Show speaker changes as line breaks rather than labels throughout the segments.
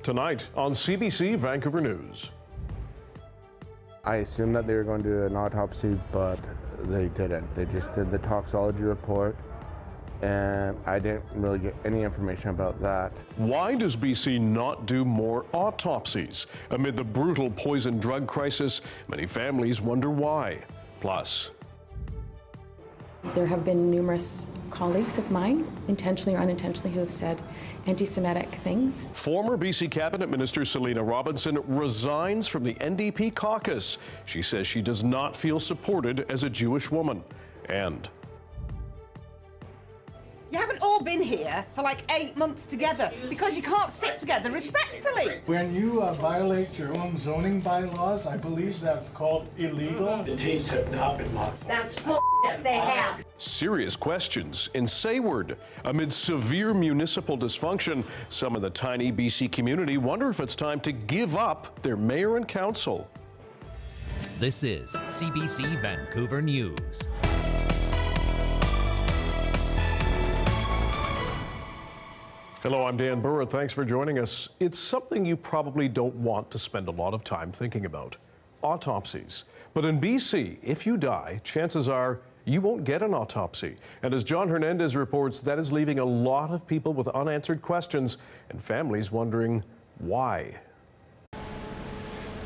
Tonight on CBC Vancouver News.
I assumed that they were going to do an autopsy, but they didn't. They just did the toxicology report, and I didn't really get any information about that.
Why does BC not do more autopsies? Amid the brutal poison drug crisis, many families wonder why. Plus,
there have been numerous colleagues of mine, intentionally or unintentionally, who have said anti-Semitic things.
Former BC Cabinet Minister Selina Robinson resigns from the NDP caucus. She says she does not feel supported as a Jewish woman. And
you haven't all been here for like 8 months together because you can't sit together respectfully.
When you violate your own zoning bylaws, I believe that's called illegal.
The teams have not been modified.
That's they have.
serious questions in Sayward. Amid severe municipal dysfunction, some in the tiny BC community wonder if it's time to give up their mayor and council.
This is CBC Vancouver News.
Hello, I'm Dan Burritt. Thanks for joining us. It's something you probably don't want to spend a lot of time thinking about: autopsies. But in BC, if you die, chances are you won't get an autopsy. And as John Hernandez reports, that is leaving a lot of people with unanswered questions and families wondering why.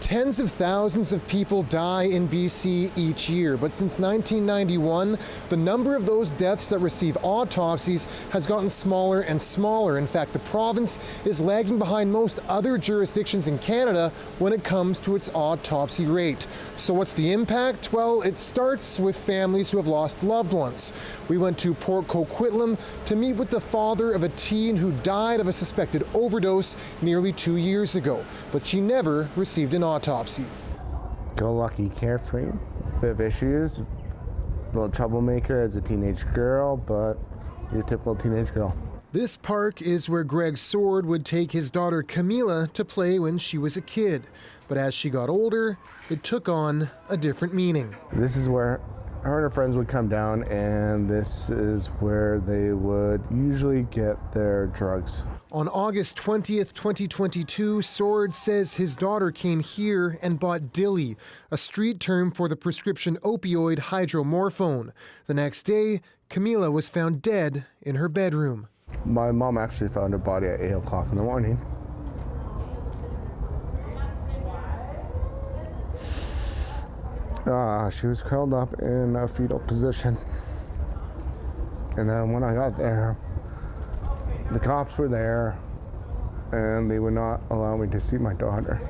Tens of thousands of people die in BC each year, but since 1991, the number of those deaths that receive autopsies has gotten smaller and smaller. In fact, the province is lagging behind most other jurisdictions in Canada when it comes to its autopsy rate. So what's the impact? Well, it starts with families who have lost loved ones. We went to Port Coquitlam to meet with the father of a teen who died of a suspected overdose nearly 2 years ago, but she never received an autopsy.
Go lucky, carefree, bit of issues, little troublemaker as a teenage girl, but your typical teenage girl.
This park is where Greg Sayward would take his daughter Camila to play when she was a kid. But as she got older, it took on a different meaning.
This is where her and her friends would come down, and this is where they would usually get their drugs.
On August 20th, 2022, Sayward says his daughter came here and bought dilly, a street term for the prescription opioid hydromorphone. The next day, Camila was found dead in her bedroom.
My mom actually found her body at 8 o'clock in the morning. She was curled up in a fetal position. And then when I got there, the cops were there, and they would not allow me to see my daughter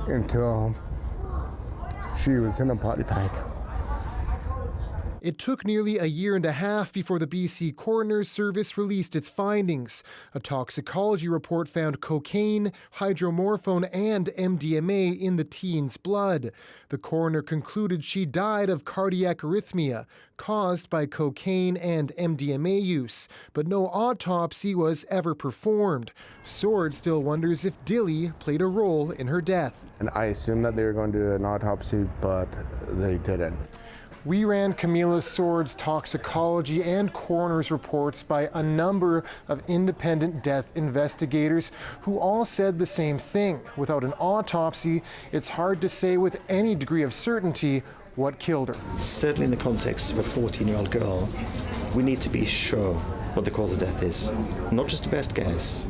until she was in a body bag.
It took nearly a year and a half before the BC Coroner's Service released its findings. A toxicology report found cocaine, hydromorphone, and MDMA in the teen's blood. The coroner concluded she died of cardiac arrhythmia caused by cocaine and MDMA use, but no autopsy was ever performed. Sayward still wonders if dilly played a role in her death.
And I assumed that they were going to do an autopsy, but they didn't.
We ran Camila Sayward's toxicology and coroner's reports by a number of independent death investigators who all said the same thing. Without an autopsy, it's hard to say with any degree of certainty what killed her.
Certainly in the context of a 14-year-old girl, we need to be sure what the cause of death is. Not just a best guess.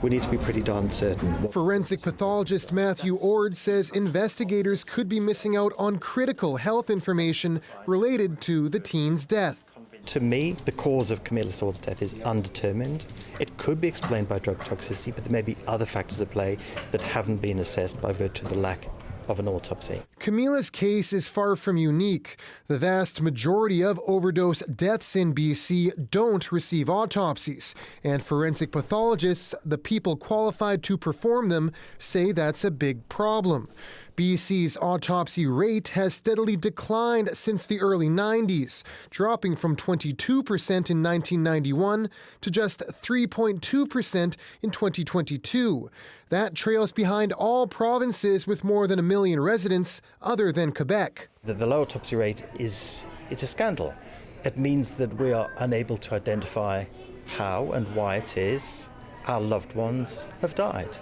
We need to be pretty darn certain.
Forensic pathologist Matthew Ord says investigators could be missing out on critical health information related to the teen's death.
To me, the cause of Camila Sayward's death is undetermined. It could be explained by drug toxicity, but there may be other factors at play that haven't been assessed by virtue of the lack of an autopsy.
Camila's case is far from unique. The vast majority of overdose deaths in BC don't receive autopsies, and forensic pathologists, the people qualified to perform them, say that's a big problem. BC's autopsy rate has steadily declined since the early 90s, dropping from 22% in 1991 to just 3.2% in 2022. That trails behind all provinces with more than 1 million residents other than Quebec.
The low autopsy rate it's a scandal. It means that we are unable to identify how and why it is our loved ones have died.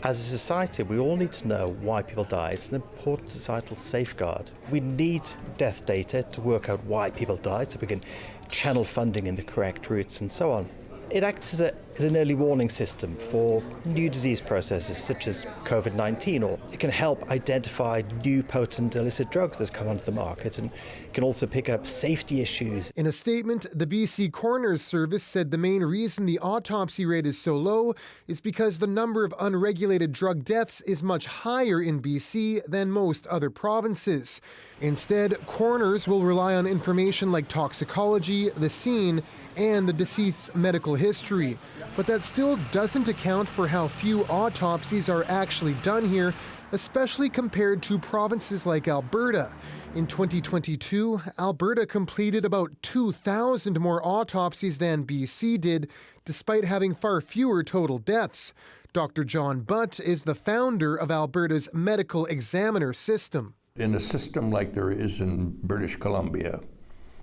As a society, we all need to know why people die. It's an important societal safeguard. We need death data to work out why people died so we can channel funding in the correct routes and so on. It acts as an early warning system for new disease processes such as COVID-19, or it can help identify new potent illicit drugs that come onto the market, and it can also pick up safety issues.
In a statement, the BC Coroner's Service said the main reason the autopsy rate is so low is because the number of unregulated drug deaths is much higher in BC than most other provinces. Instead, coroners will rely on information like toxicology, the scene, and the deceased's medical history. But that still doesn't account for how few autopsies are actually done here, especially compared to provinces like Alberta. In 2022, Alberta completed about 2,000 more autopsies than BC did, despite having far fewer total deaths. Dr. John Butt is the founder of Alberta's medical examiner system.
In a system like there is in British Columbia,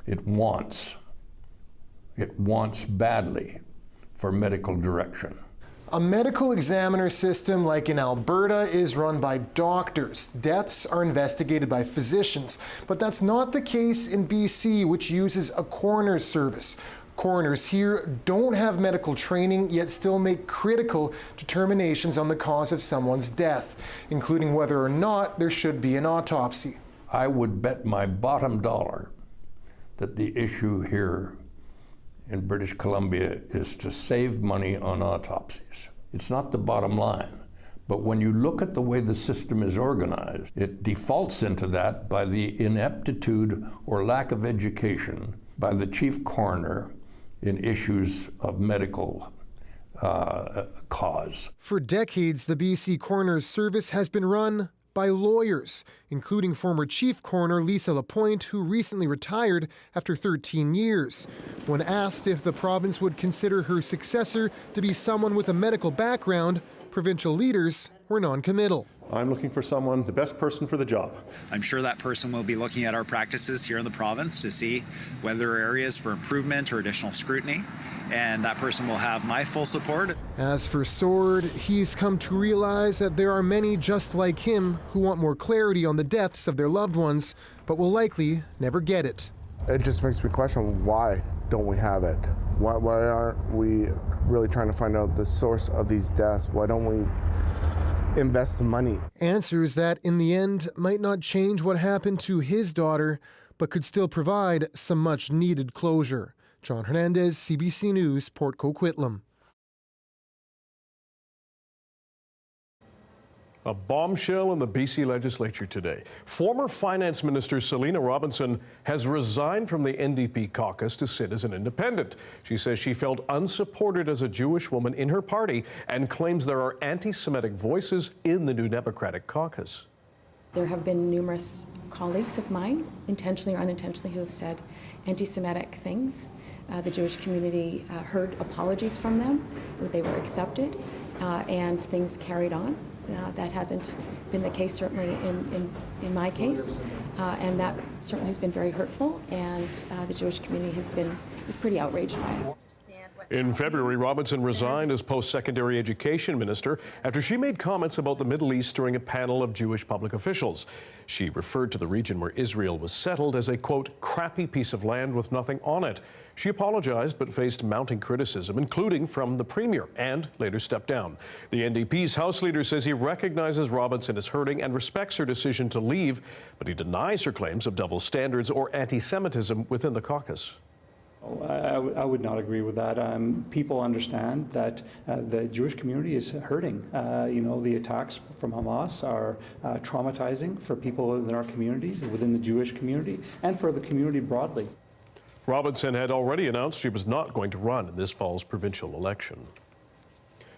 it wants badly for medical direction.
A medical examiner system like in Alberta is run by doctors. Deaths are investigated by physicians, but that's not the case in BC, which uses a coroner's service. Coroners here don't have medical training, yet still make critical determinations on the cause of someone's death, including whether or not there should be an autopsy.
I would bet my bottom dollar that the issue here in British Columbia is to save money on autopsies. It's not the bottom line, but when you look at the way the system is organized, it defaults into that by the ineptitude or lack of education by the chief coroner in issues of medical cause.
For decades, the BC Coroner's Service has been run by lawyers, including former Chief Coroner Lisa Lapointe, who recently retired after 13 years. When asked if the province would consider her successor to be someone with a medical background, provincial leaders were non-committal.
I'm looking for someone, the best person for the job.
I'm sure that person will be looking at our practices here in the province to see whether there are areas for improvement or additional scrutiny, and that person will have my full support.
As for Sayward, he's come to realize that there are many just like him who want more clarity on the deaths of their loved ones, but will likely never get it.
It just makes me question, why don't we have it? Why aren't we really trying to find out the source of these deaths? Why don't we invest the money?
Answers that, in the end, might not change what happened to his daughter, but could still provide some much-needed closure. John Hernandez, CBC News, Port Coquitlam.
A bombshell in the BC legislature today. Former Finance Minister Selina Robinson has resigned from the NDP caucus to sit as an independent. She says she felt unsupported as a Jewish woman in her party and claims there are anti-Semitic voices in the New Democratic caucus.
There have been numerous colleagues of mine, intentionally or unintentionally, who have said anti-Semitic things. The Jewish community heard apologies from them. They were accepted, and things carried on. That hasn't been the case, certainly in my case, and that certainly has been very hurtful, and the Jewish community is pretty outraged by it.
In February, Robinson resigned as post-secondary education minister after she made comments about the Middle East during a panel of Jewish public officials. She referred to the region where Israel was settled as a, quote, crappy piece of land with nothing on it. She apologized but faced mounting criticism, including from the premier, and later stepped down. The NDP's House leader says he recognizes Robinson is hurting and respects her decision to leave, but he denies her claims of double standards or anti-Semitism within the caucus.
I would not agree with that. People understand that the Jewish community is hurting. The attacks from Hamas are traumatizing for people in our communities, within the Jewish community, and for the community broadly.
Robinson had already announced she was not going to run in this fall's provincial election.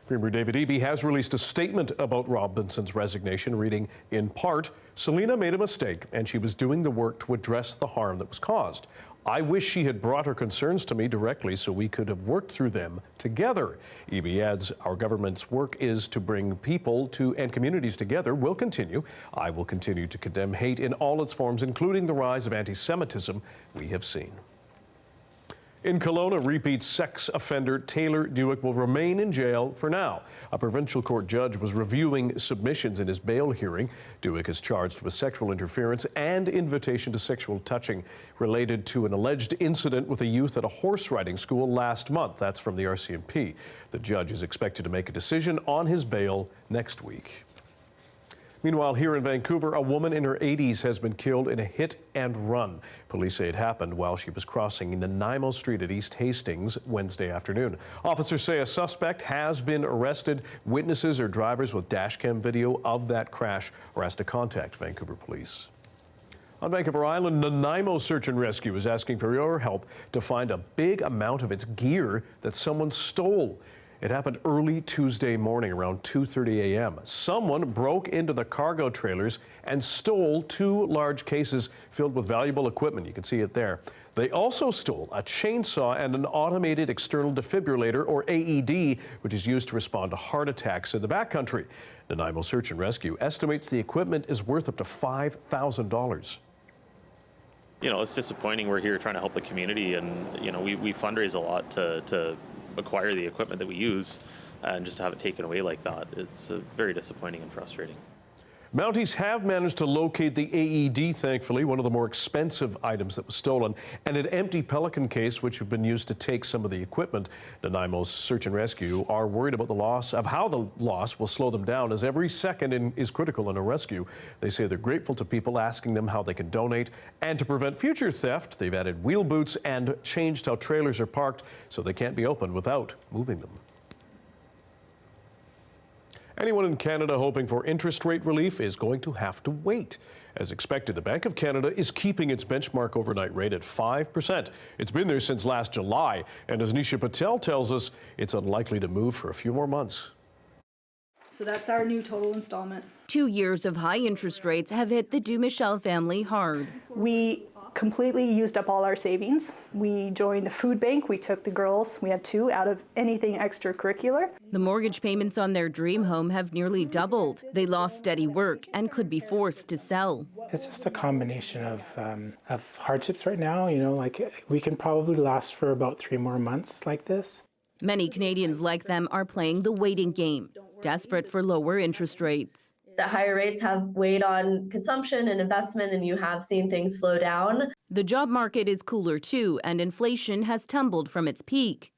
Premier David Eby has released a statement about Robinson's resignation, reading, in part, Selina made a mistake and she was doing the work to address the harm that was caused. I wish she had brought her concerns to me directly so we could have worked through them together. Eby adds, our government's work is to bring people and communities together will continue. I will continue to condemn hate in all its forms, including the rise of anti-Semitism we have seen. In Kelowna, repeat sex offender Taylor Dewick will remain in jail for now. A provincial court judge was reviewing submissions in his bail hearing. Dewick is charged with sexual interference and invitation to sexual touching related to an alleged incident with a youth at a horse riding school last month. That's from the RCMP. The judge is expected to make a decision on his bail next week. Meanwhile, here in Vancouver, a woman in her 80s has been killed in a hit and run. Police say it happened while she was crossing Nanaimo Street at East Hastings Wednesday afternoon. Officers say a suspect has been arrested. Witnesses or drivers with dashcam video of that crash are asked to contact Vancouver Police. On Vancouver Island, Nanaimo Search and Rescue is asking for your help to find a big amount of its gear that someone stole. It happened early Tuesday morning around 2:30 a.m. Someone broke into the cargo trailers and stole 2 large cases filled with valuable equipment. You can see it there. They also stole a chainsaw and an automated external defibrillator, or AED, which is used to respond to heart attacks in the backcountry. Nanaimo Search and Rescue estimates the equipment is worth up to $5,000.
You know, it's disappointing. We're here trying to help the community, and you know, we fundraise a lot to acquire the equipment that we use, and just to have it taken away like that, it's very disappointing and frustrating.
Mounties have managed to locate the AED, thankfully, one of the more expensive items that was stolen, and an empty Pelican case, which had been used to take some of the equipment. Nanaimo's Search and Rescue are worried about how the loss will slow them down, as every second is critical in a rescue. They say they're grateful to people asking them how they can donate, and to prevent future theft, they've added wheel boots and changed how trailers are parked so they can't be opened without moving them. Anyone in Canada hoping for interest rate relief is going to have to wait. As expected, the Bank of Canada is keeping its benchmark overnight rate at 5%. It's been there since last July, and as Nisha Patel tells us, it's unlikely to move for a few more months.
So that's our new total installment.
2 years of high interest rates have hit the Dumichel family hard.
We completely used up all our savings. We joined the food bank. We took the girls, we have 2, out of anything extracurricular.
The mortgage payments on their dream home have nearly doubled. They lost steady work and could be forced to sell.
It's just a combination of hardships right now. You know, like we can probably last for about 3 more months like this.
Many Canadians like them are playing the waiting game, desperate for lower interest rates.
The higher rates have weighed on consumption and investment, and you have seen things slow down.
The job market is cooler too, and inflation has tumbled from its peak.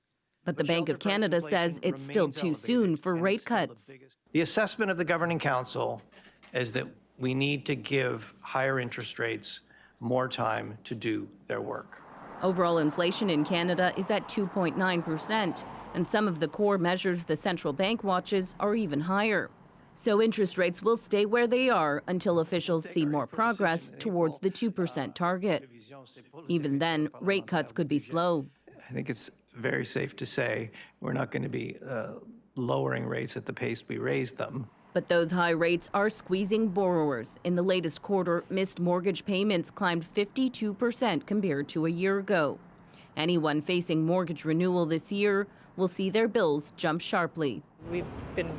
But the Bank of Canada says it's still too soon for rate cuts.
The assessment of the Governing Council is that we need to give higher interest rates more time to do their work.
Overall inflation in Canada is at 2.9%, and some of the core measures the central bank watches are even higher. So interest rates will stay where they are until officials see more progress towards the 2% target. Even then, rate cuts could be slow.
I think it's very safe to say we're not going to be lowering rates at the pace we raised them.
But those high rates are squeezing borrowers. In the latest quarter, missed mortgage payments climbed 52% compared to a year ago. Anyone facing mortgage renewal this year will see their bills jump sharply.
We've been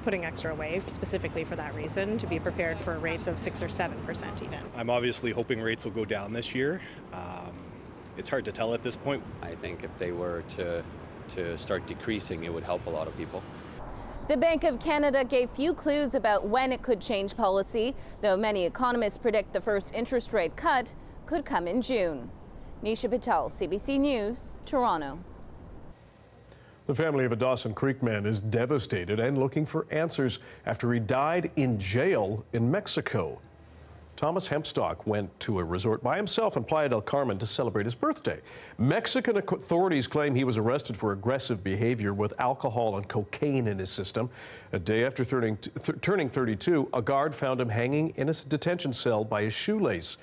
putting extra away specifically for that reason, to be prepared for rates of 6 or 7% even.
I'm obviously hoping rates will go down this year. It's hard to tell at this point.
I think if they were to start decreasing, it would help a lot of people.
The Bank of Canada gave few clues about when it could change policy, though many economists predict the first interest rate cut could come in June. Nisha Patel, CBC News, Toronto.
The family of a Dawson Creek man is devastated and looking for answers after he died in jail in Mexico. Thomas Hempstock went to a resort by himself in Playa del Carmen to celebrate his birthday. Mexican authorities claim he was arrested for aggressive behavior with alcohol and cocaine in his system. A day after turning 32, a guard found him hanging in a detention cell by his shoelace.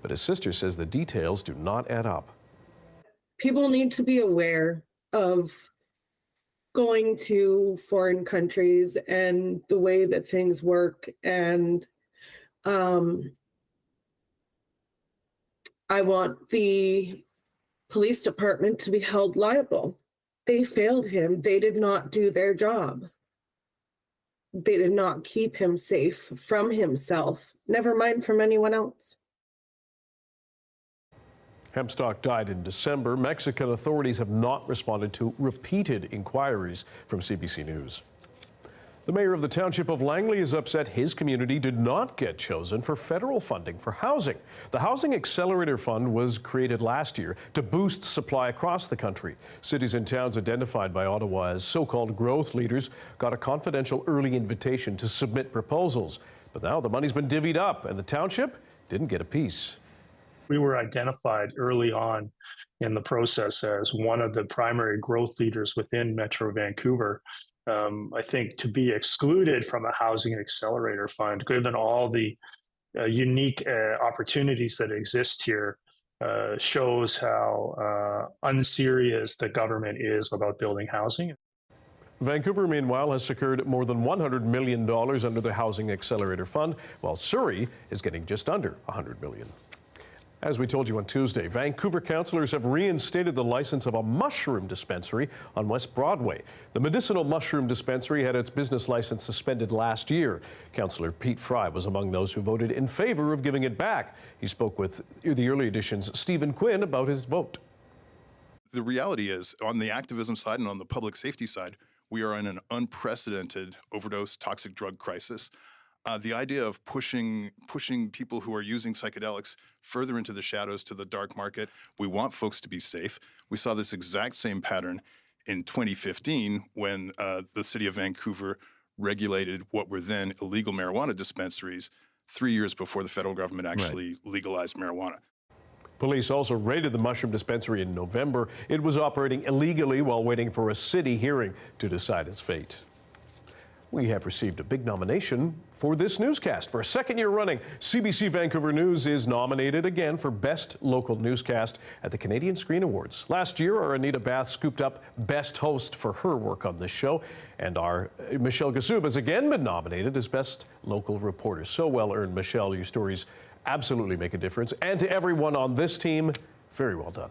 But his sister says the details do not add up.
People need to be aware of going to foreign countries and the way that things work, and I want the police department to be held liable. They failed him. They did not do their job. They did not keep him safe from himself, never mind from anyone else.
Hempstock died in December. Mexican authorities have not responded to repeated inquiries from CBC News. The mayor of the township of Langley is upset his community did not get chosen for federal funding for housing. The Housing Accelerator Fund was created last year to boost supply across the country. Cities and towns identified by Ottawa as so-called growth leaders got a confidential early invitation to submit proposals. But now the money's been divvied up and the township didn't get a piece.
We were identified early on in the process as one of the primary growth leaders within Metro Vancouver. I think to be excluded from a housing accelerator fund, given all the unique opportunities that exist here, shows how unserious the government is about building housing.
Vancouver, meanwhile, has secured more than $100 million under the Housing Accelerator Fund, while Surrey is getting just under $100 million. As we told you on Tuesday, Vancouver councillors have reinstated the license of a mushroom dispensary on West Broadway. The medicinal mushroom dispensary had its business license suspended last year. Councillor Pete Fry was among those who voted in favor of giving it back. He spoke with the Early Edition's Stephen Quinn about his vote.
The reality is, on the activism side and on the public safety side, we are in an unprecedented overdose toxic drug crisis. The idea of pushing people who are using psychedelics further into the shadows to the dark market. We want folks to be safe. We saw this exact same pattern in 2015 when the city of Vancouver regulated what were then illegal marijuana dispensaries 3 years before the federal government actually legalized marijuana.
Police also raided the mushroom dispensary in November. It was operating illegally while waiting for a city hearing to decide its fate. We have received a big nomination for this newscast. For a second year running, CBC Vancouver News is nominated again for Best Local Newscast at the Canadian Screen Awards. Last year, our Anita Bath scooped up Best Host for her work on this show, and our Michelle Gassoub has again been nominated as Best Local Reporter. So well earned, Michelle. Your stories absolutely make a difference. And to everyone on this team, very well done.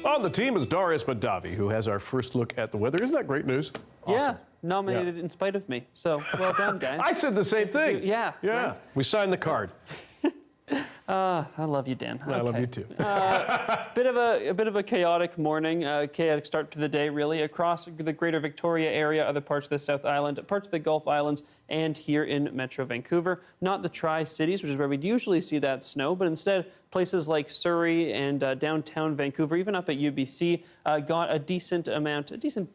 On the team is Darius Madavi, who has our first look at the weather. Isn't that great news? Awesome.
Yeah, nominated in spite of me. So well done, guys.
I said the same thing.
Yeah.
Right? We signed the card.
I love you, Dan.
I love you too.
A bit of a chaotic morning, chaotic start to the day, really, across the Greater Victoria area, other parts of the South Island, parts of the Gulf Islands, and here in Metro Vancouver. Not the Tri-Cities, which is where we'd usually see that snow, but instead places like Surrey and downtown Vancouver, even up at UBC, got a decent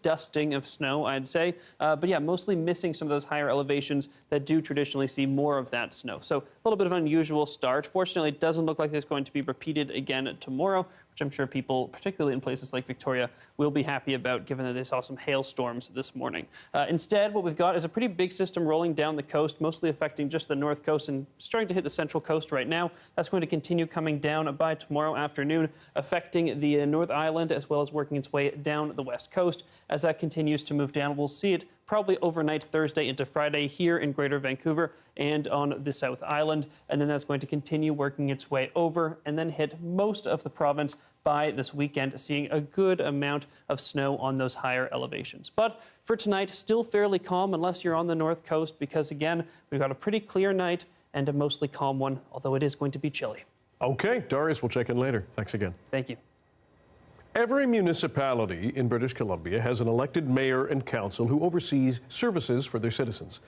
dusting of snow, I'd say. But yeah, mostly missing some of those higher elevations that do traditionally see more of that snow. So a little bit of an unusual start. Fortunately, it doesn't look like it's going to be repeated again tomorrow, which I'm sure people, particularly in places like Victoria, will be happy about, given that they saw some hailstorms this morning. Instead, what we've got is a pretty big system rolling down the coast, mostly affecting just the north coast and starting to hit the central coast right now. That's going to continue coming down by tomorrow afternoon, affecting the North Island as well as working its way down the west coast. As that continues to move down, we'll see it probably overnight Thursday into Friday here in Greater Vancouver and on the South Island. And then that's going to continue working its way over and then hit most of the province by this weekend, seeing a good amount of snow on those higher elevations. But for tonight, still fairly calm unless you're on the north coast, because again, we've got a pretty clear night and a mostly calm one, although it is going to be chilly.
Okay, Darius, we'll check in later. Thanks again.
Thank you.
Every municipality in British Columbia has an elected mayor and council who oversees services for their citizens.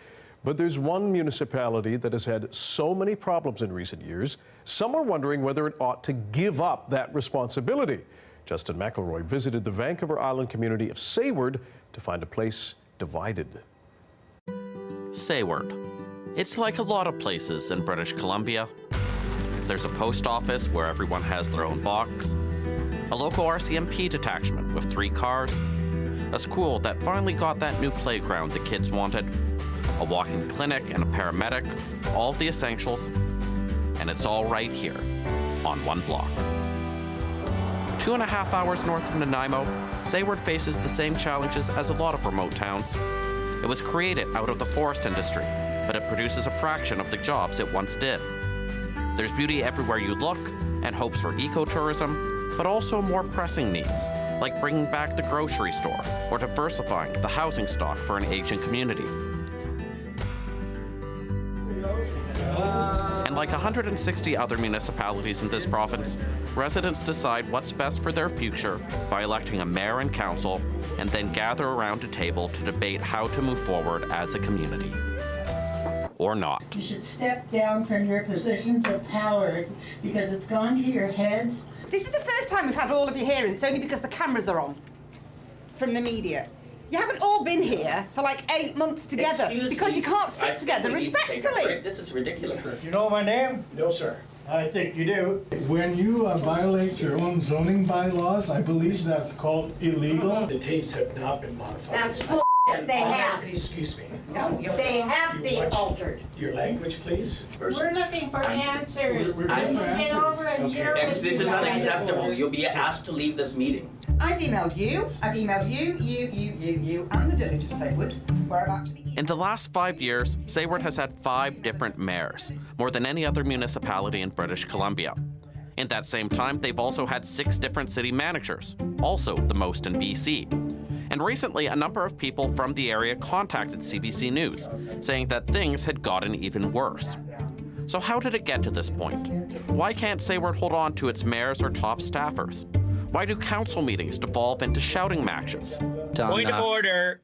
But there's one municipality that has had so many problems in recent years, some are wondering whether it ought to give up that responsibility. Justin McElroy visited the Vancouver Island community of Sayward to find a place divided.
Sayward. It's like a lot of places in British Columbia. There's a post office where everyone has their own box, a local RCMP detachment with 3 cars, a school that finally got that new playground the kids wanted, a walking clinic and a paramedic, all of the essentials, and it's all right here on one block. 2.5 hours north of Nanaimo, Sayward faces the same challenges as a lot of remote towns. It was created out of the forest industry, but it produces a fraction of the jobs it once did. There's beauty everywhere you look and hopes for ecotourism, but also more pressing needs, like bringing back the grocery store or diversifying the housing stock for an aging community. like 160 other municipalities in this province, residents decide what's best for their future by electing a mayor and council, and then gather around a table to debate how to move forward as a community. Or not.
You should step down from your positions of power because it's gone to your heads.
This is the first time we've had all of you here, and it's only because the cameras are on from the media. You haven't all been here for like 8 months together because you can't sit together respectfully.
This is ridiculous.
You know my name? No, sir. I think you do. When you violate your own zoning bylaws, I believe that's called illegal. The tapes have not been modified.
That's bull. They have.
Excuse me.
No, they have been altered.
Your language, please.
We're looking for answers.
We're
looking
This
for
has been
answers.
over a year.
This is unacceptable. You'll be asked to leave this meeting.
I've emailed you, you, and the village of Sayward, where I've actually...
In the last 5 years, Sayward has had 5 different mayors, more than any other municipality in British Columbia. In that same time, they've also had 6 different city managers, also the most in BC. And recently, a number of people from the area contacted CBC News, saying that things had gotten even worse. So how did it get to this point? Why can't Sayward hold on to its mayors or top staffers? Why do council meetings devolve into shouting matches?
Point of order.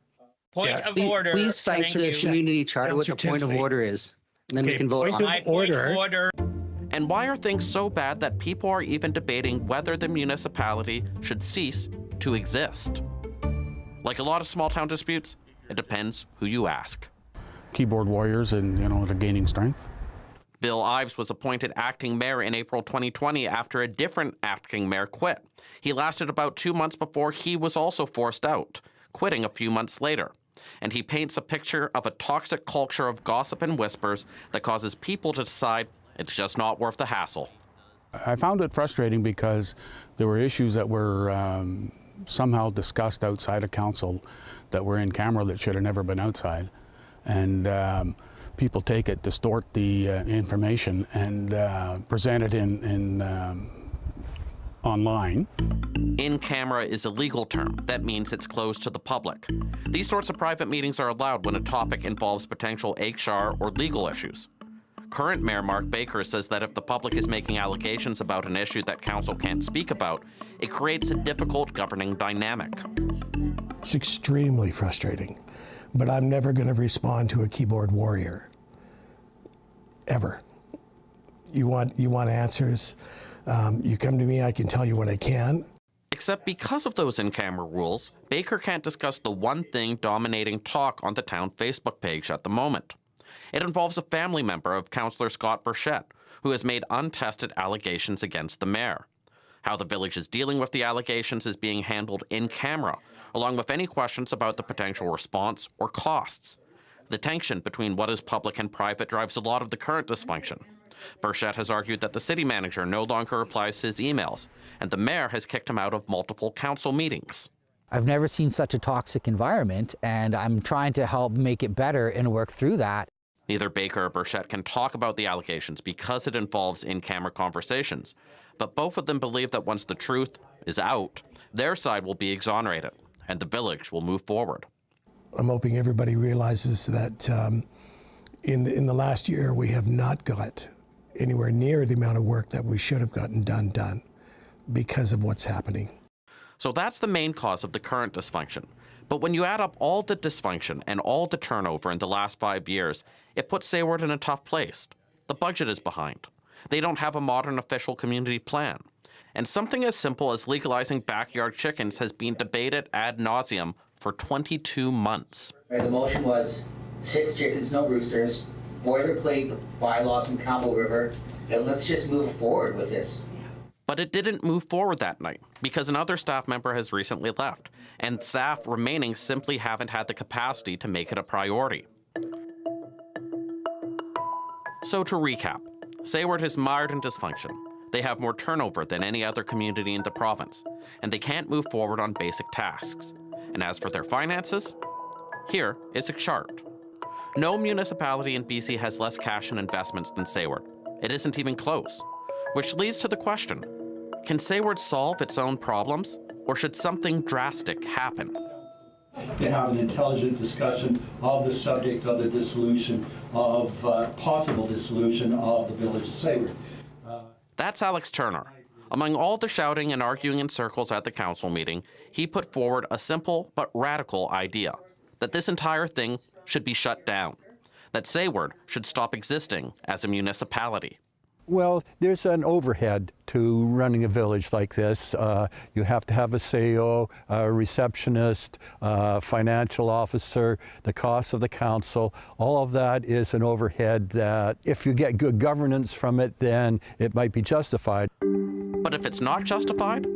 Point of order.
Please cite to the community charter what the point of order is, and then we can vote on it.
Point of order.
And why are things so bad that people are even debating whether the municipality should cease to exist? Like a lot of small town disputes, it depends who you ask.
Keyboard warriors and, they're gaining strength.
Bill Ives was appointed acting mayor in April 2020 after a different acting mayor quit. He lasted about 2 months before he was also forced out, quitting a few months later. And he paints a picture of a toxic culture of gossip and whispers that causes people to decide it's just not worth the hassle.
I found it frustrating because there were issues that were somehow discussed outside of council that were in camera that should have never been outside. And people take it, distort the information, and present it in online.
In camera is a legal term. That means it's closed to the public. These sorts of private meetings are allowed when a topic involves potential HR or legal issues. Current Mayor Mark Baker says that if the public is making allegations about an issue that council can't speak about, it creates a difficult governing dynamic.
It's extremely frustrating, but I'm never going to respond to a keyboard warrior. Ever. You want answers? You come to me, I can tell you what I can.
Except because of those in-camera rules, Baker can't discuss the one thing dominating talk on the town Facebook page at the moment. It involves a family member of Councillor Scott Burchett, who has made untested allegations against the mayor. How the village is dealing with the allegations is being handled in camera, along with any questions about the potential response or costs. The tension between what is public and private drives a lot of the current dysfunction. Burchett has argued that the city manager no longer replies to his emails, and the mayor has kicked him out of multiple council meetings.
I've never seen such a toxic environment, and I'm trying to help make it better and work through that.
Neither Baker or Burchett can talk about the allegations because it involves in-camera conversations, but both of them believe that once the truth is out, their side will be exonerated, and the village will move forward.
I'm hoping everybody realizes that in the last year, we have not got anywhere near the amount of work that we should have gotten done because of what's happening.
So that's the main cause of the current dysfunction. But when you add up all the dysfunction and all the turnover in the last 5 years, it puts Sayward in a tough place. The budget is behind. They don't have a modern official community plan. And something as simple as legalizing backyard chickens has been debated ad nauseum for 22 months.
The motion was 6 chickens, no roosters, boilerplate bylaws from Campbell River, and let's just move forward with this.
But it didn't move forward that night because another staff member has recently left, and staff remaining simply haven't had the capacity to make it a priority. So to recap, Sayward is mired in dysfunction. They have more turnover than any other community in the province, and they can't move forward on basic tasks. And as for their finances, here is a chart. No municipality in BC has less cash and investments than Sayward. It isn't even close. Which leads to the question, can Sayward solve its own problems, or should something drastic happen?
to have an intelligent discussion of the subject of the dissolution of possible dissolution of the village of Sayward.
That's Alex Turner. Among all the shouting and arguing in circles at the council meeting, he put forward a simple but radical idea, that this entire thing should be shut down, that Sayward should stop existing as a municipality.
Well, there's an overhead to running a village like this. You have to have a CEO, a receptionist, a financial officer, the cost of the council. All of that is an overhead that if you get good governance from it, then it might be justified.
But if it's not justified?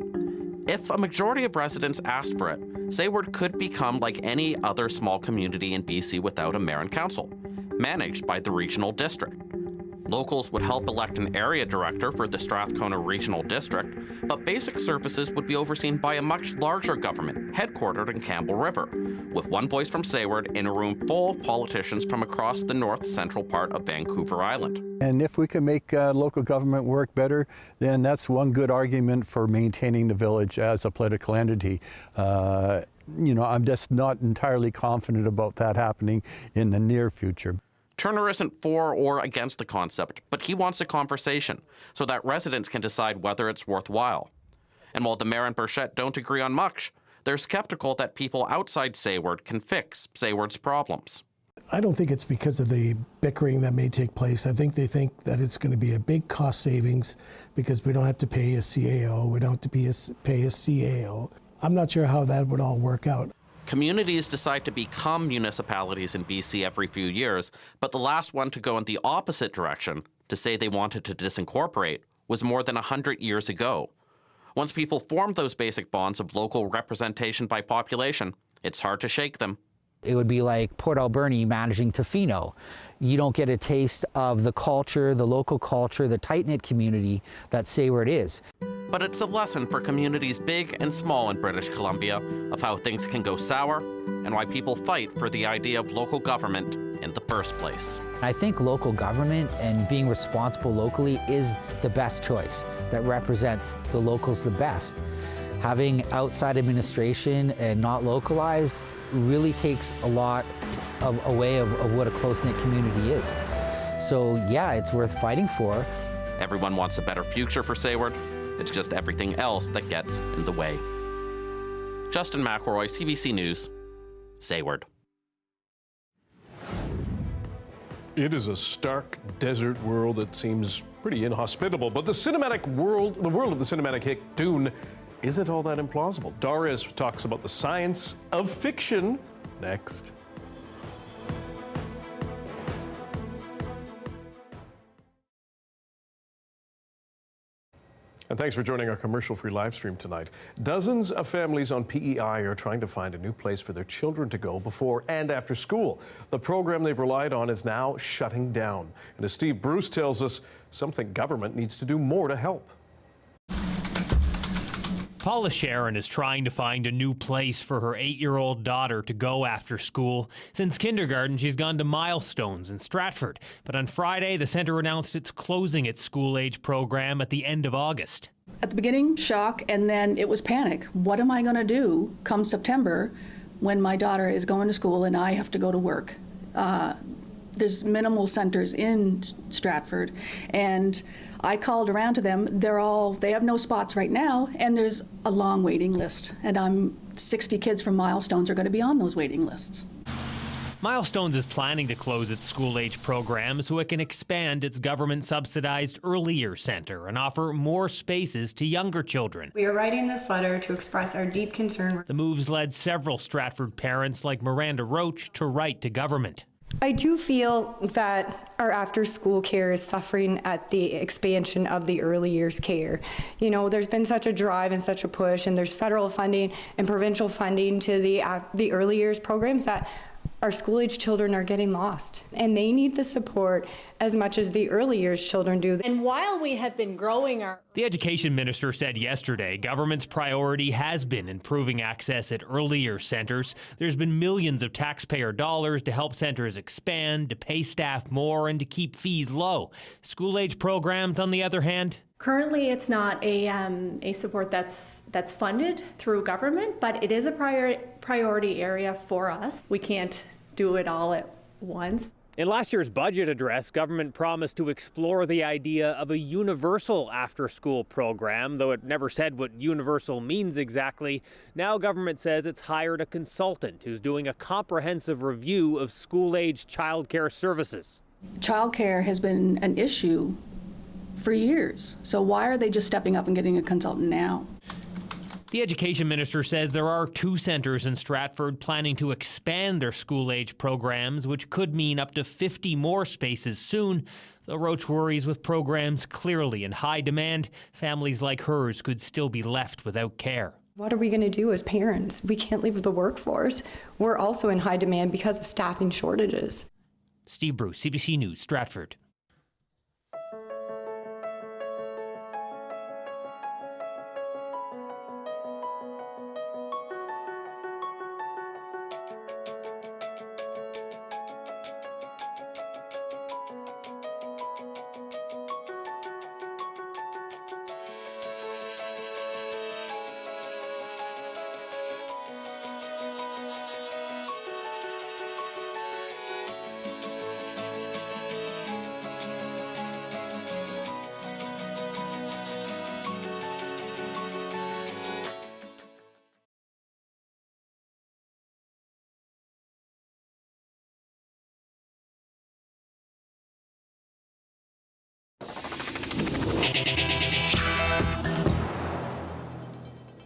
If a majority of residents asked for it, Sayward could become like any other small community in BC without a mayor and council, managed by the regional district. Locals would help elect an area director for the Strathcona Regional District, but basic services would be overseen by a much larger government, headquartered in Campbell River, with one voice from Sayward in a room full of politicians from across the north-central part of Vancouver Island.
And if we can make local government work better, then that's one good argument for maintaining the village as a political entity. You know, I'm just not entirely confident about that happening in the near future.
Turner isn't for or against the concept, but he wants a conversation so that residents can decide whether it's worthwhile. And while the mayor and Burritt don't agree on much, they're skeptical that people outside Sayward can fix Sayward's problems.
I don't think it's because of the bickering that may take place. I think they think that it's going to be a big cost savings because we don't have to pay a CAO, we don't have to pay a CAO. I'm not sure how that would all work out.
Communities decide to become municipalities in BC every few years, but the last one to go in the opposite direction, to say they wanted to disincorporate, was more than 100 years ago. Once people formed those basic bonds of local representation by population, it's hard to shake them.
It would be like Port Alberni managing Tofino. You don't get a taste of the culture, the local culture, the tight-knit community that Sayward is.
But it's a lesson for communities big and small in British Columbia of how things can go sour and why people fight for the idea of local government in the first place.
I think local government and being responsible locally is the best choice that represents the locals the best. Having outside administration and not localized really takes a lot away of what a close-knit community is. So yeah, it's worth fighting for.
Everyone wants a better future for Sayward. It's just everything else that gets in the way. Justin McElroy, CBC News, Sayward.
It is a stark desert world that seems pretty inhospitable, but the world of the cinematic hit Dune isn't all that implausible. Darius talks about the science of fiction next. And thanks for joining our commercial-free live stream tonight. Dozens of families on PEI are trying to find a new place for their children to go before and after school. The program they've relied on is now shutting down. And as Steve Bruce tells us, some think government needs to do more to help.
Paula Sharon is trying to find a new place for her 8-year-old daughter to go after school. Since kindergarten, she's gone to Milestones in Stratford. But on Friday, the center announced it's closing its school-age program at the end of August.
At the beginning, shock, and then it was panic. What am I going to do come September when my daughter is going to school and I have to go to work? There's minimal centers in Stratford, and I called around to them. They have no spots right now, and there's a long waiting list. And 60 kids from Milestones are going to be on those waiting lists.
Milestones is planning to close its school-age program so it can expand its government-subsidized early years center and offer more spaces to younger children.
We are writing this letter to express our deep concern.
The moves led several Stratford parents like Miranda Roach to write to government.
I do feel that our after-school care is suffering at the expansion of the early years care. You know, there's been such a drive and such a push, and there's federal funding and provincial funding to the early years programs that our school-age children are getting lost, and they need the support as much as the early years children do.
And while we have been growing
The education minister said yesterday government's priority has been improving access at early years centers. There's been millions of taxpayer dollars to help centers expand, to pay staff more, and to keep fees low. School-age programs, on the other hand,
Currently, it's not a support that's funded through government, but it is a priority area for us. We can't do it all at once.
In last year's budget address, government promised to explore the idea of a universal after-school program, though it never said what universal means exactly. Now government says it's hired a consultant who's doing a comprehensive review of school-age childcare services.
Childcare has been an issue for years, so why are they just stepping up and getting a consultant now?
The education minister says there are 2 centres in Stratford planning to expand their school-age programs, which could mean up to 50 more spaces soon. Though Roach worries with programs clearly in high demand, families like hers could still be left without care.
What are we going to do as parents? We can't leave the workforce. We're also in high demand because of staffing shortages.
Steve Bruce, CBC News, Stratford.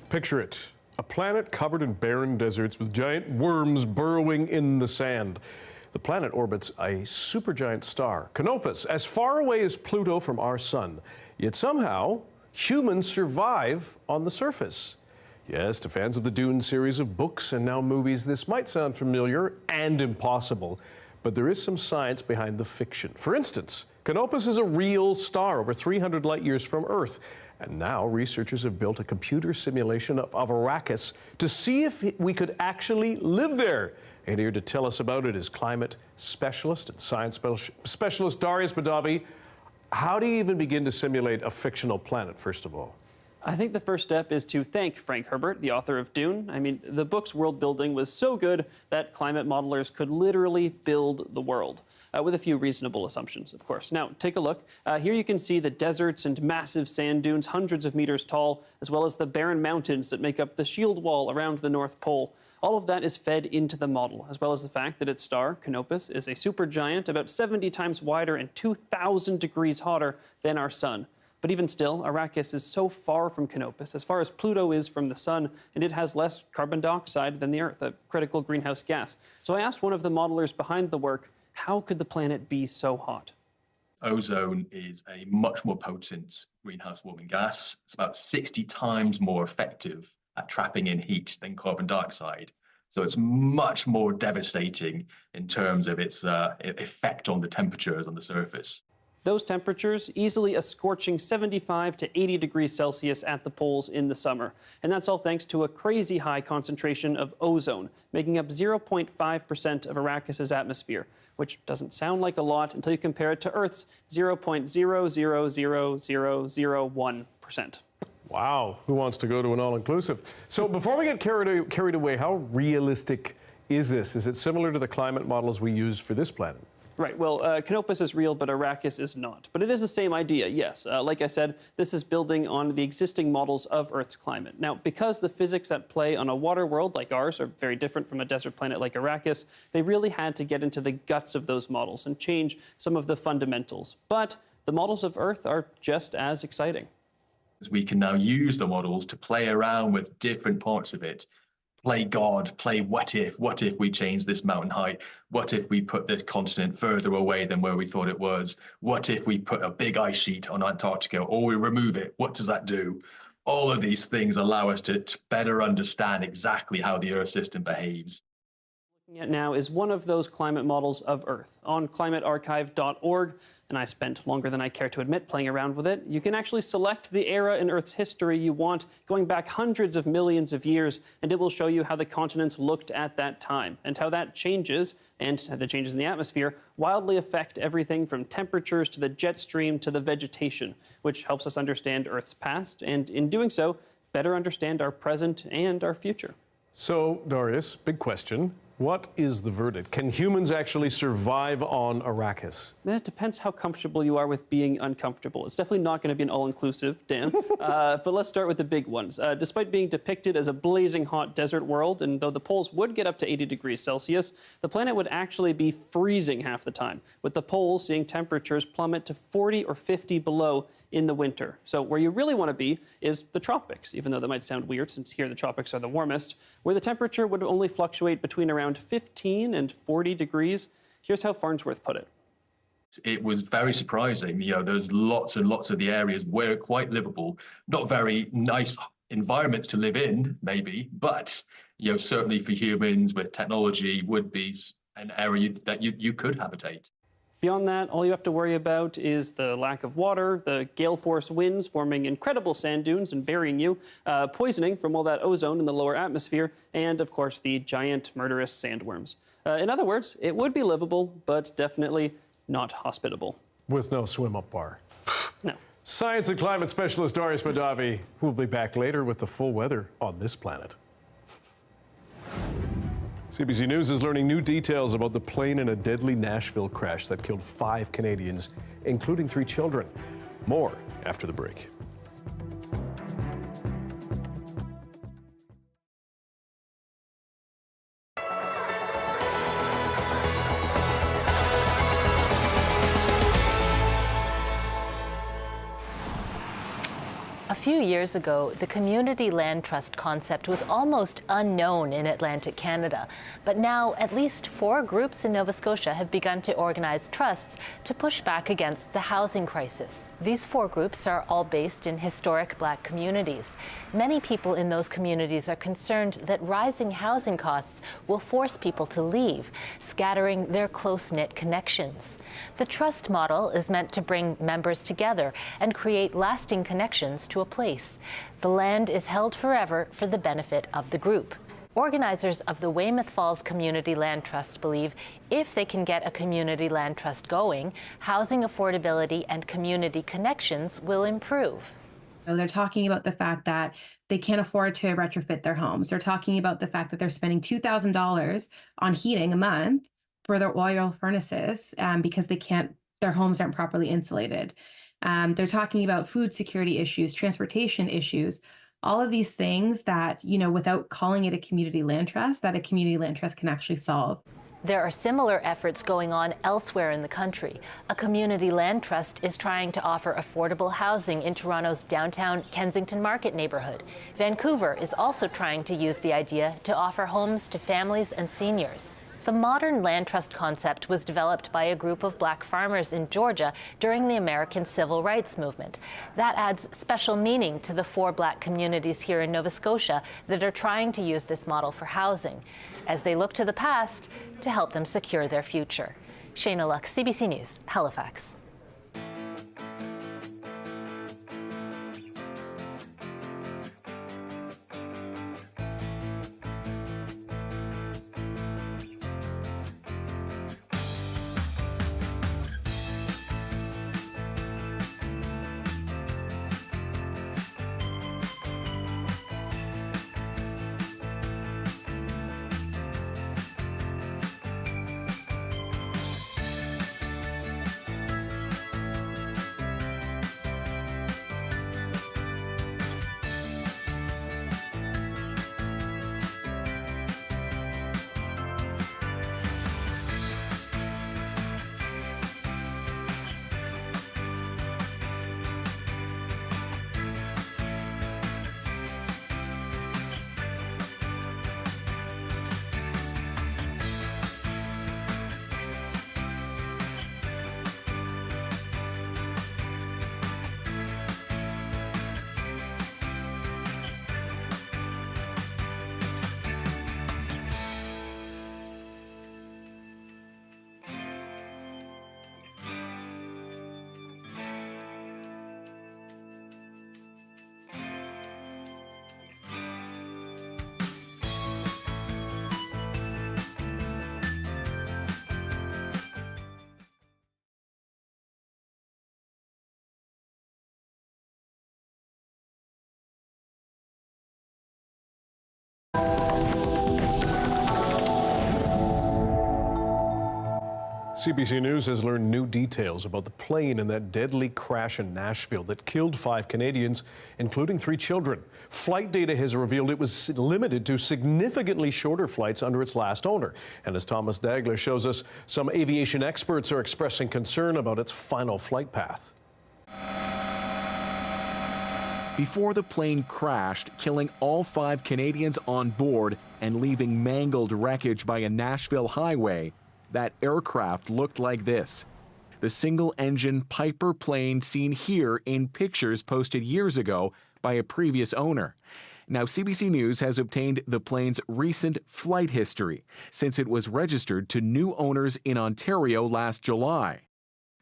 Picture it, a planet covered in barren deserts with giant worms burrowing in the sand. The planet orbits a supergiant star, Canopus, as far away as Pluto from our sun. Yet somehow, humans survive on the surface. Yes, to fans of the Dune series of books and now movies, this might sound familiar and impossible, but there is some science behind the fiction. For instance, Canopus is a real star over 300 light years from Earth. And now researchers have built a computer simulation of Arrakis to see if we could actually live there. And here to tell us about it is climate specialist and science specialist Darius Badavi. How do you even begin to simulate a fictional planet, first of all?
I think the first step is to thank Frank Herbert, the author of Dune. I mean, the book's world building was so good that climate modelers could literally build the world, with a few reasonable assumptions, of course. Now, take a look. Here you can see the deserts and massive sand dunes, hundreds of meters tall, as well as the barren mountains that make up the shield wall around the North Pole. All of that is fed into the model, as well as the fact that its star, Canopus, is a supergiant about 70 times wider and 2,000 degrees hotter than our sun. But even still, Arrakis is so far from Canopus, as far as Pluto is from the sun, and it has less carbon dioxide than the Earth, a critical greenhouse gas. So I asked one of the modelers behind the work, how could the planet be so hot?
Ozone is a much more potent greenhouse warming gas. It's about 60 times more effective at trapping in heat than carbon dioxide. So it's much more devastating in terms of its effect on the temperatures on the surface.
Those temperatures, easily a scorching 75 to 80 degrees Celsius at the poles in the summer. And that's all thanks to a crazy high concentration of ozone, making up 0.5% of Arrakis' atmosphere, which doesn't sound like a lot until you compare it to Earth's 0.0000001%.
Wow, who wants to go to an all-inclusive? So before we get carried away, how realistic is this? Is it similar to the climate models we use for this planet?
Right, well, Canopus is real, but Arrakis is not. But it is the same idea, yes. Like I said, this is building on the existing models of Earth's climate. Now, because the physics at play on a water world like ours are very different from a desert planet like Arrakis, they really had to get into the guts of those models and change some of the fundamentals. But the models of Earth are just as exciting.
We can now use the models to play around with different parts of it. Play God, play what if we change this mountain height? What if we put this continent further away than where we thought it was? What if we put a big ice sheet on Antarctica or we remove it? What does that do? All of these things allow us to better understand exactly how the Earth system behaves.
Looking at now is one of those climate models of Earth on climatearchive.org. and I spent longer than I care to admit playing around with it, you can actually select the era in Earth's history you want, going back hundreds of millions of years, and it will show you how the continents looked at that time, and how that changes, and the changes in the atmosphere, wildly affect everything from temperatures to the jet stream to the vegetation, which helps us understand Earth's past, and in doing so, better understand our present and our future.
So, Darius, big question. What is the verdict? Can humans actually survive on Arrakis?
It depends how comfortable you are with being uncomfortable. It's definitely not going to be an all-inclusive, Dan. But let's start with the big ones. Despite being depicted as a blazing hot desert world, and though the poles would get up to 80 degrees Celsius, the planet would actually be freezing half the time, with the poles seeing temperatures plummet to 40 or 50 below in the winter. So where you really want to be is the tropics, even though that might sound weird since here the tropics are the warmest, where the temperature would only fluctuate between around 15 and 40 degrees. Here's how Farnsworth put it.
It was very surprising. There's lots and lots of the areas where quite livable, not very nice environments to live in, maybe, but certainly for humans with technology would be an area that you could habitate.
Beyond that, all you have to worry about is the lack of water, the gale force winds forming incredible sand dunes and burying you, poisoning from all that ozone in the lower atmosphere, and of course the giant murderous sandworms. In other words, it would be livable, but definitely not hospitable.
With no swim-up bar.
No.
Science and climate specialist Darius Mahdavi, who will be back later with the full weather on this planet. CBC News is learning new details about the plane in a deadly Nashville crash that killed 5 Canadians, including 3 children. More after the break.
A few years ago, the community land trust concept was almost unknown in Atlantic Canada. But now, at least 4 groups in Nova Scotia have begun to organize trusts to push back against the housing crisis. These 4 groups are all based in historic Black communities. Many people in those communities are concerned that rising housing costs will force people to leave, scattering their close-knit connections. The trust model is meant to bring members together and create lasting connections to a place. The land is held forever for the benefit of the group. Organizers of the Weymouth Falls Community Land Trust believe if they can get a community land trust going, housing affordability and community connections will improve.
They're talking about the fact that they can't afford to retrofit their homes. They're talking about the fact that they're spending $2,000 on heating a month for their oil furnaces because their homes aren't properly insulated. They're talking about food security issues, transportation issues, all of these things that, without calling it a community land trust, that a community land trust can actually solve.
There are similar efforts going on elsewhere in the country. A community land trust is trying to offer affordable housing in Toronto's downtown Kensington Market neighborhood. Vancouver is also trying to use the idea to offer homes to families and seniors. The modern land trust concept was developed by a group of Black farmers in Georgia during the American Civil Rights Movement. That adds special meaning to the 4 Black communities here in Nova Scotia that are trying to use this model for housing, as they look to the past to help them secure their future. Shayna Luck, CBC News, Halifax.
CBC News has learned new details about the plane in that deadly crash in Nashville that killed 5 Canadians, including 3 children. Flight data has revealed it was limited to significantly shorter flights under its last owner. And as Thomas Dagler shows us, some aviation experts are expressing concern about its final flight path.
Before the plane crashed, killing all 5 Canadians on board and leaving mangled wreckage by a Nashville highway, that aircraft looked like this. The single-engine Piper plane seen here in pictures posted years ago by a previous owner. Now, CBC News has obtained the plane's recent flight history, since it was registered to new owners in Ontario last July.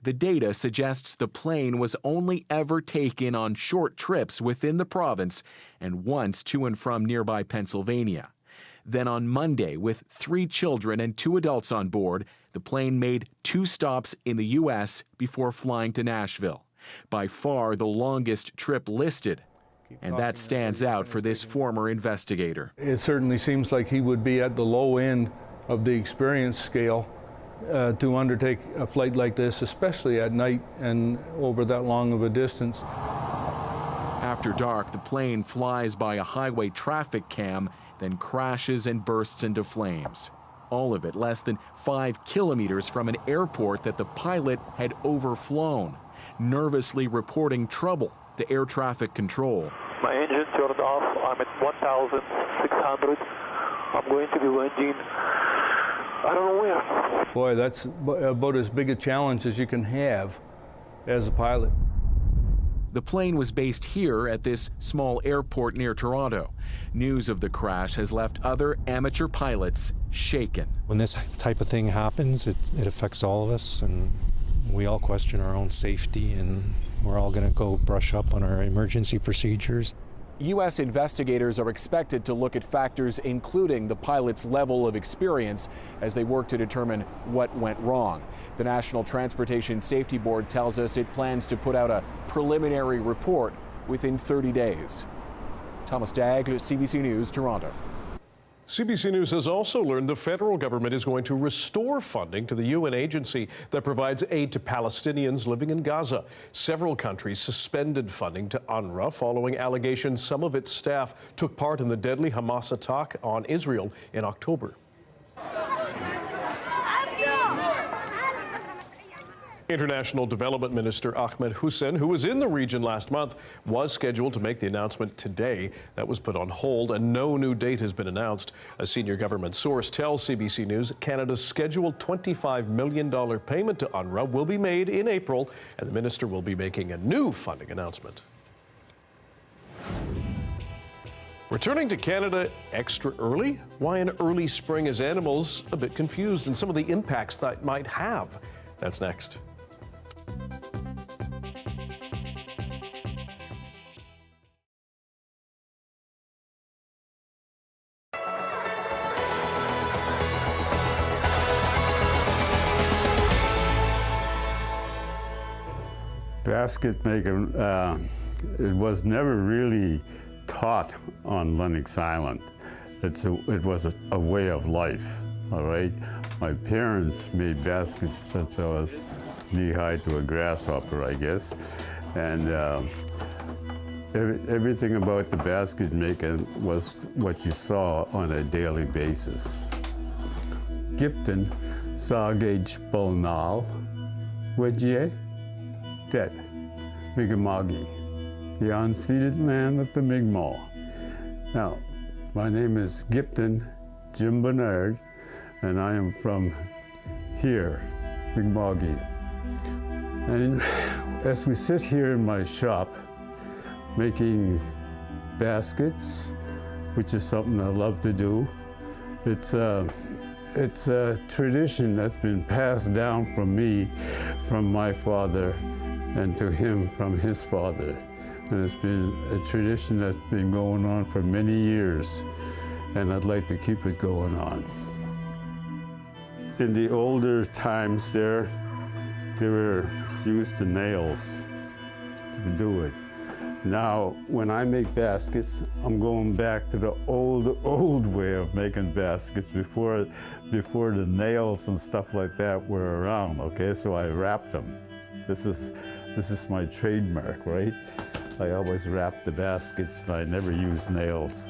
The data suggests the plane was only ever taken on short trips within the province and once to and from nearby Pennsylvania. Then on Monday, with 3 children and 2 adults on board, the plane made 2 stops in the U.S. before flying to Nashville. By far the longest trip listed. And that stands out for this former investigator.
It certainly seems like he would be at the low end of the experience scale to undertake a flight like this, especially at night and over that long of a distance.
After dark, the plane flies by a highway traffic cam, then crashes and bursts into flames. All of it less than 5 kilometers from an airport that the pilot had overflown, nervously reporting trouble to air traffic control.
My engine turned off. I'm at 1,600. I'm going to be landing. I don't know where.
Boy, that's about as big a challenge as you can have as a pilot.
The plane was based here at this small airport near Toronto. News of the crash has left other amateur pilots shaken.
When this type of thing happens, it affects all of us, and we all question our own safety, and we're all going to go brush up on our emergency procedures.
U.S. investigators are expected to look at factors including the pilot's level of experience as they work to determine what went wrong. The National Transportation Safety Board tells us it plans to put out a preliminary report within 30 days. Thomas Dagler, CBC News, Toronto.
CBC News has also learned the federal government is going to restore funding to the UN agency that provides aid to Palestinians living in Gaza. Several countries suspended funding to UNRWA following allegations some of its staff took part in the deadly Hamas attack on Israel in October. International Development Minister Ahmed Hussein, who was in the region last month, was scheduled to make the announcement today. That was put on hold, and no new date has been announced. A senior government source tells CBC News Canada's scheduled $25 million payment to UNRWA will be made in April, and the minister will be making a new funding announcement. Returning to Canada extra early? Why an early spring as animals a bit confused, and some of the impacts that might have. That's next.
Basket making, it was never really taught on Lennox Island. It was a way of life, all right? My parents made baskets since I was knee-high to a grasshopper, I guess. And everything about the basket making was what you saw on a daily basis. Gipton, Sawgage Bolnal, Wedgie, Det, Migamagi, the unceded land of the Mi'kmaq. Now, my name is Gipton Jim Bernard, and I am from here, Mi'kmaqi. And as we sit here in my shop, making baskets, which is something I love to do, it's a tradition that's been passed down from me, from my father, and to him from his father. And it's been a tradition that's been going on for many years, and I'd like to keep it going on. In the older times they were used to nails to do it. Now, when I make baskets, I'm going back to the old way of making baskets before the nails and stuff like that were around, okay? So I wrapped them. This is my trademark, right? I always wrap the baskets and I never use nails.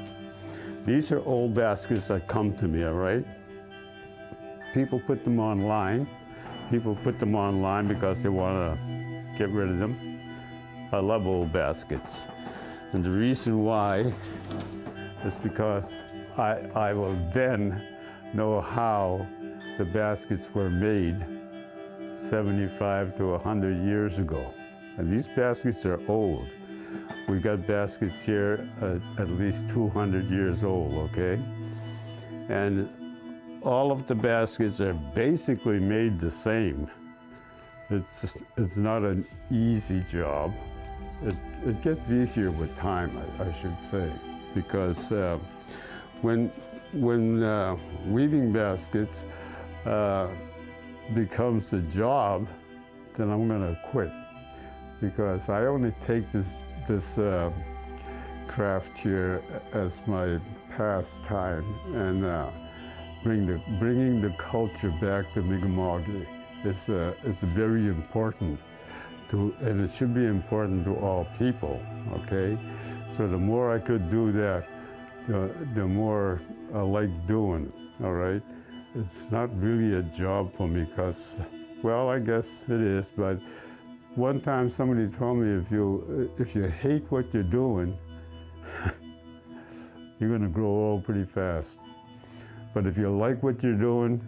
These are old baskets that come to me, all right? People put them online. People put them online because they want to get rid of them. I love old baskets. And the reason why is because I will then know how the baskets were made 75 to 100 years ago. And these baskets are old. We got baskets here at least 200 years old, okay? And all of the baskets are basically made the same. It's not an easy job. It gets easier with time, I should say, because when weaving baskets becomes a job, then I'm gonna quit, because I only take this craft here as my pastime, and bringing the culture back to Mi'kmaq is very important. And it should be important to all people, okay? So the more I could do that, the more I like doing it, all right? It's not really a job for me because, well, I guess it is, but one time somebody told me if you hate what you're doing, you're gonna grow old pretty fast. But if you like what you're doing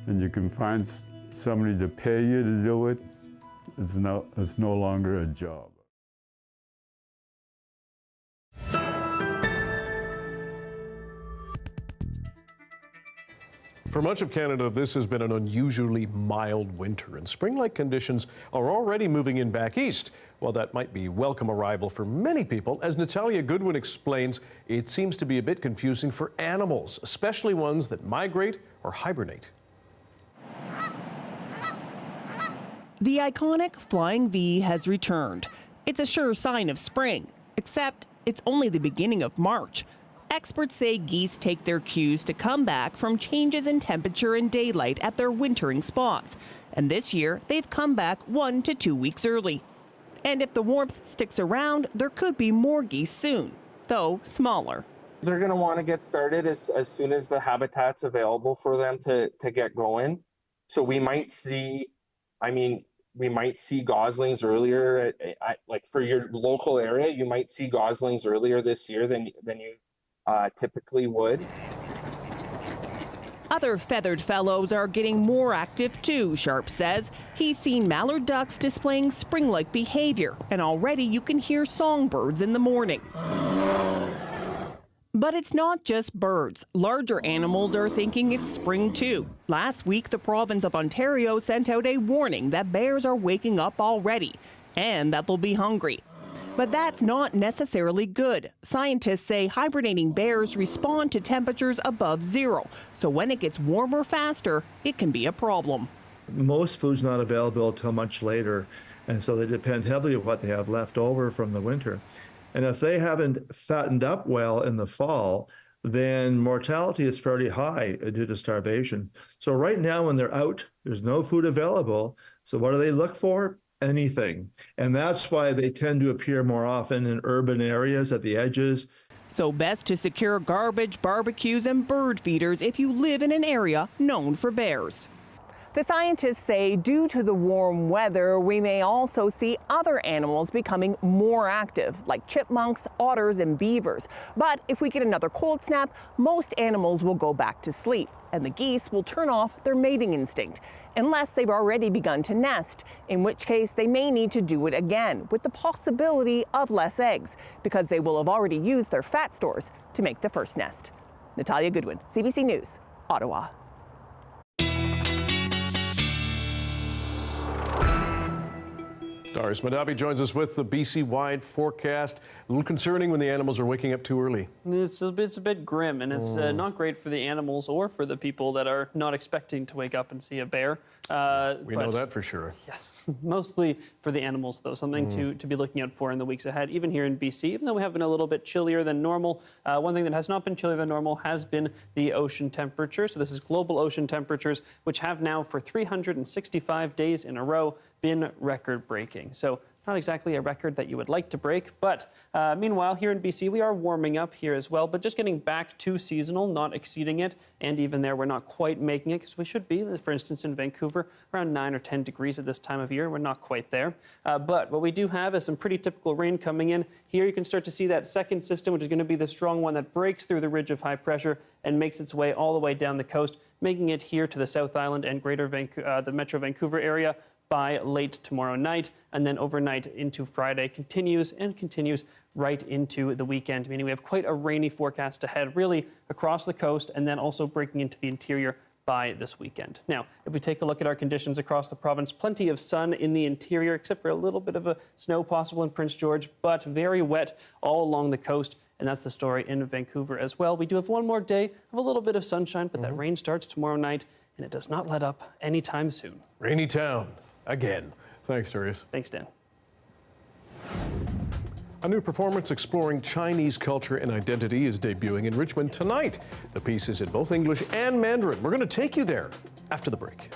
and you can find somebody to pay you to do it, it's no longer a job.
For much of Canada, this has been an unusually mild winter, and spring-like conditions are already moving in back east. While that might be welcome arrival for many people, as Natalia Goodwin explains, it seems to be a bit confusing for animals, especially ones that migrate or hibernate.
The iconic Flying V has returned. It's a sure sign of spring, except it's only the beginning of March. Experts say geese take their cues to come back from changes in temperature and daylight at their wintering spots. And this year, they've come back 1 to 2 weeks early. And if the warmth sticks around, there could be more geese soon, though smaller.
They're going to want to get started as soon as the habitat's available for them to get going. So we might see, we might see goslings earlier, like for your local area, you might see goslings earlier this year than you typically would.
Other feathered fellows are getting more active too, Sharp says. He's seen mallard ducks displaying spring-like behavior, and already you can hear songbirds in the morning. But it's not just birds. Larger animals are thinking it's spring too. Last week, the province of Ontario sent out a warning that bears are waking up already and that they'll be hungry. But that's not necessarily good. Scientists say hibernating bears respond to temperatures above zero, so when it gets warmer faster, it can be a problem.
Most food's not available until much later, and so they depend heavily on what they have left over from the winter. And if they haven't fattened up well in the fall, then mortality is fairly high due to starvation. So right now when they're out, there's no food available. So what do they look for? Anything. And that's why they tend to appear more often in urban areas at the edges.
So best to secure garbage, barbecues, and bird feeders if you live in an area known for bears. The scientists say due to the warm weather, we may also see other animals becoming more active, like chipmunks, otters, and beavers. But if we get another cold snap, most animals will go back to sleep, and the geese will turn off their mating instinct, unless they've already begun to nest, in which case they may need to do it again, with the possibility of less eggs, because they will have already used their fat stores to make the first nest. Natalia Goodwin, CBC News, Ottawa.
Darius Madavi joins us with the BC-wide forecast. A little concerning when the animals are waking up too early.
It's a bit grim, and it's not great for the animals or for the people that are not expecting to wake up and see a bear.
We know that for sure.
Yes, mostly for the animals, though. Something to be looking out for in the weeks ahead, even here in BC. Even though we have been a little bit chillier than normal, one thing that has not been chillier than normal has been the ocean temperature. So this is global ocean temperatures, which have now for 365 days in a row been record-breaking. So not exactly a record that you would like to break, but meanwhile, here in BC, we are warming up here as well, but just getting back to seasonal, not exceeding it, and even there, we're not quite making it, because we should be, for instance, in Vancouver, around 9 or 10 degrees at this time of year. We're not quite there, but what we do have is some pretty typical rain coming in. Here you can start to see that second system, which is going to be the strong one that breaks through the ridge of high pressure and makes its way all the way down the coast, making it here to the South Island and greater the Metro Vancouver area by late tomorrow night, and then overnight into Friday continues right into the weekend, meaning we have quite a rainy forecast ahead, really across the coast, and then also breaking into the interior by this weekend. Now, if we take a look at our conditions across the province, plenty of sun in the interior, except for a little bit of a snow possible in Prince George, but very wet all along the coast. And that's the story in Vancouver as well. We do have one more day of a little bit of sunshine, but that rain starts tomorrow night, and it does not let up anytime soon.
Rainy town again. Thanks, Darius.
Thanks, Dan.
A new performance exploring Chinese culture and identity is debuting in Richmond tonight. The piece is in both English and Mandarin. We're going to take you there after the break.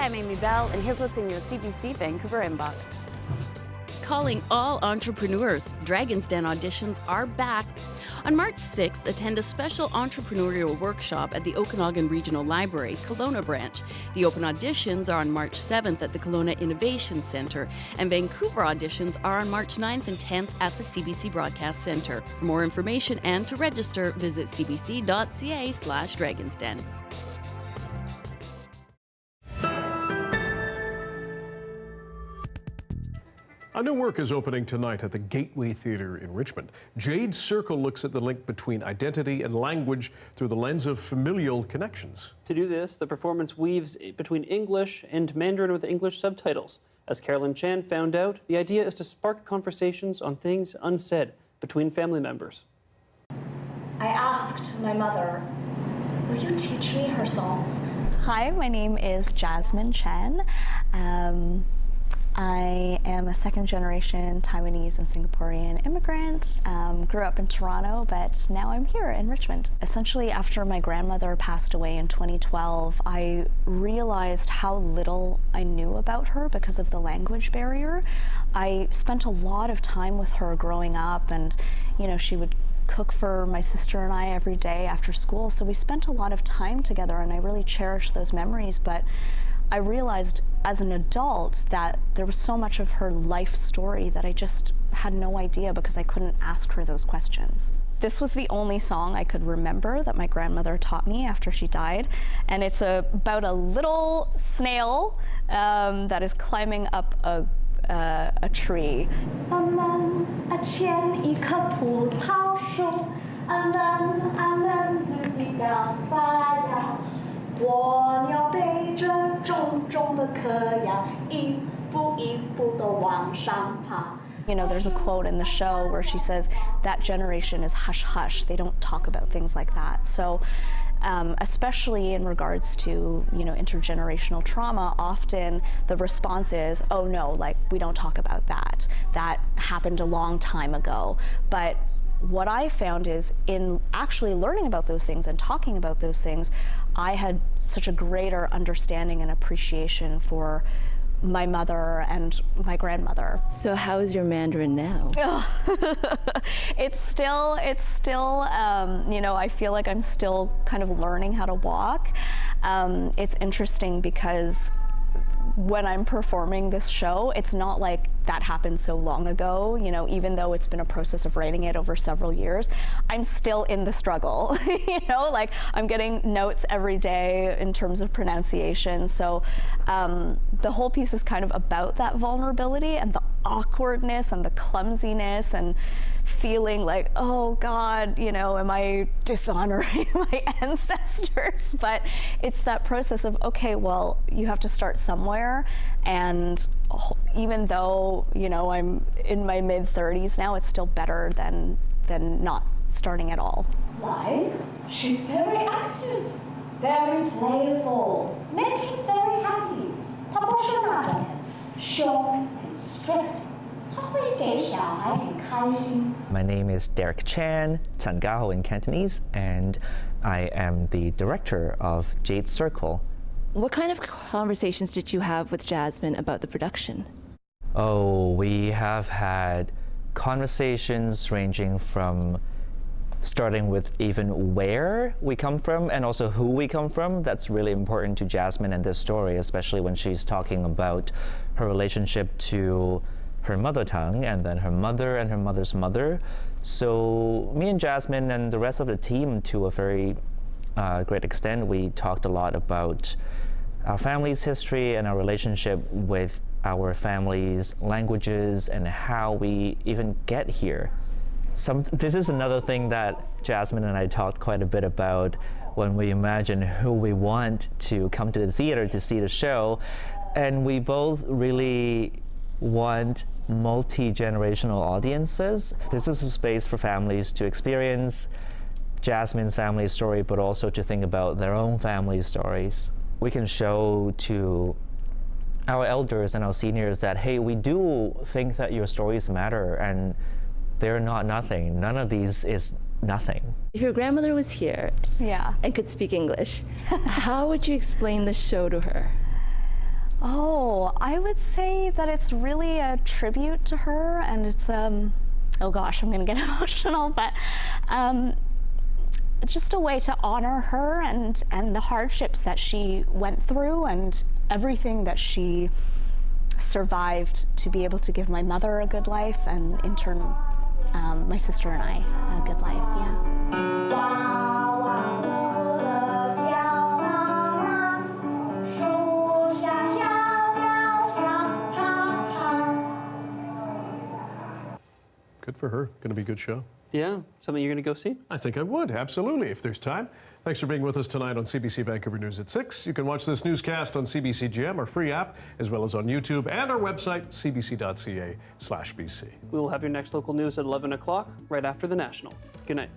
I'm Amy Bell, and here's what's in your CBC Vancouver inbox.
Calling all entrepreneurs, Dragon's Den auditions are back. On March 6th, attend a special entrepreneurial workshop at the Okanagan Regional Library, Kelowna branch. The open auditions are on March 7th at the Kelowna Innovation Centre, and Vancouver auditions are on March 9th and 10th at the CBC Broadcast Centre. For more information and to register, visit cbc.ca/dragonsden.
A new work is opening tonight at the Gateway Theatre in Richmond. Jade Circle looks at the link between identity and language through the lens of familial connections.
To do this, the performance weaves between English and Mandarin with English subtitles. As Carolyn Chan found out, the idea is to spark conversations on things unsaid between family members.
I asked my mother, will you teach me her songs?
Hi, my name is Jasmine Chen. I am a second-generation Taiwanese and Singaporean immigrant. Grew up in Toronto, but now I'm here in Richmond. Essentially, after my grandmother passed away in 2012, I realized how little I knew about her because of the language barrier. I spent a lot of time with her growing up, and she would cook for my sister and I every day after school, so we spent a lot of time together, and I really cherish those memories. But I realized as an adult that there was so much of her life story that I just had no idea because I couldn't ask her those questions. This was the only song I could remember that my grandmother taught me after she died, and it's about a little snail that is climbing up a tree. There's a quote in the show where she says, that generation is hush hush. They don't talk about things like that. So especially in regards to, intergenerational trauma, often the response is, oh no, we don't talk about that. That happened a long time ago. But what I found is in actually learning about those things and talking about those things, I had such a greater understanding and appreciation for my mother and my grandmother.
So how is your Mandarin now?
It's still, I feel like I'm still kind of learning how to walk. It's interesting because when I'm performing this show, it's not like that happened so long ago, even though it's been a process of writing it over several years, I'm still in the struggle, I'm getting notes every day in terms of pronunciation. So the whole piece is kind of about that vulnerability and the awkwardness and the clumsiness and feeling like, oh God, am I dishonoring my ancestors? But it's that process of, okay, well, you have to start somewhere. And even though, I'm in my mid-30s now, it's still better than not starting at all.
She's very active, very playful, make kids very happy. 她不是那种凶很 strict， 她会给小孩很开心。
My name is Derek Chan, Tangaho in Cantonese, and I am the director of Jade Circle.
What kind of conversations did you have with Jasmine about the production?
Oh, we have had conversations ranging from starting with even where we come from and also who we come from. That's really important to Jasmine in this story, especially when she's talking about her relationship to her mother tongue and then her mother and her mother's mother. So me and Jasmine and the rest of the team, to a very great extent, we talked a lot about our family's history and our relationship with our family's languages and how we even get here. This is another thing that Jasmine and I talked quite a bit about when we imagine who we want to come to the theater to see the show. And we both really want multi-generational audiences. This is a space for families to experience Jasmine's family story, but also to think about their own family stories. We can show to our elders and our seniors that, hey, we do think that your stories matter and they're not nothing. None of these is nothing.
If your grandmother was here and could speak English, how would you explain the show to her?
Oh, I would say that it's really a tribute to her, and it's oh gosh, I'm gonna get emotional, but just a way to honor her and the hardships that she went through and everything that she survived to be able to give my mother a good life, and in turn my sister and I a good life.
Good for her. Going to be a good show.
Yeah, something you're going to go see?
I think I would, absolutely, if there's time. Thanks for being with us tonight on CBC Vancouver News at 6. You can watch this newscast on CBC GM, our free app, as well as on YouTube and our website, cbc.ca/BC.
We will have your next local news at 11 o'clock, right after the National. Good night.